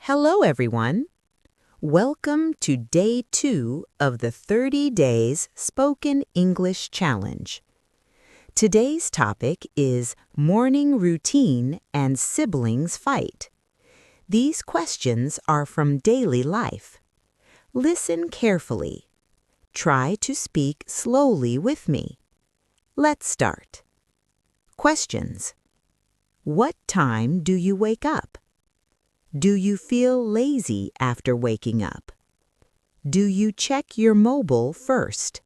Hello, everyone. Welcome to Day 2 of the 30 Days Spoken English Challenge. Today's topic is morning routine and siblings fight. These questions are from daily life. Listen carefully. Try to speak slowly with me. Let's start. Questions. What time do you wake up? Do you feel lazy after waking up? Do you check your mobile first?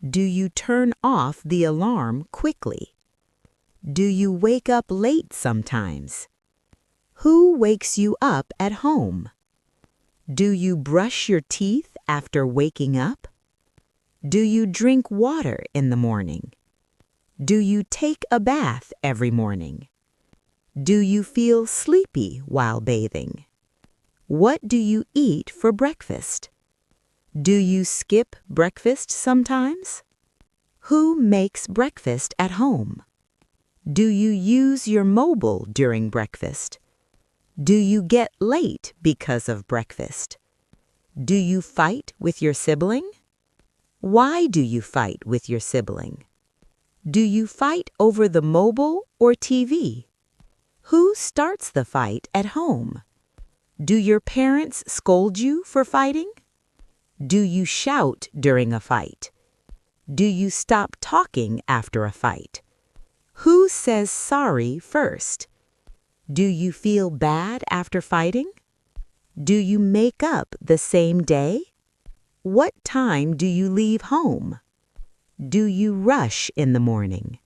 Do you turn off the alarm quickly? Do you wake up late sometimes? Who wakes you up at home? Do you brush your teeth after waking up? Do you drink water in the morning? Do you take a bath every morning? Do you feel sleepy while bathing? What do you eat for breakfast? Do you skip breakfast sometimes? Who makes breakfast at home? Do you use your mobile during breakfast? Do you get late because of breakfast? Do you fight with your sibling? Why do you fight with your sibling? Do you fight over the mobile or TV? Who starts the fight at home? Do your parents scold you for fighting? Do you shout during a fight? Do you stop talking after a fight? Who says sorry first? Do you feel bad after fighting? Do you make up the same day? What time do you leave home? Do you rush in the morning?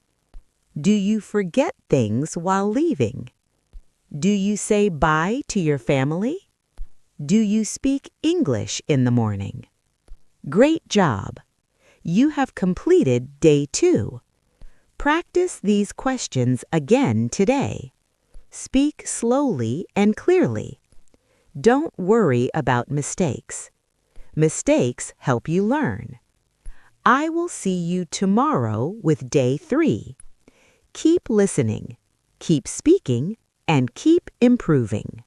Do you forget things while leaving? Do you say bye to your family? Do you speak English in the morning? Great job! You have completed Day 2. Practice these questions again today. Speak slowly and clearly. Don't worry about mistakes. Mistakes help you learn. I will see you tomorrow with Day 3. Keep listening, keep speaking, and keep improving.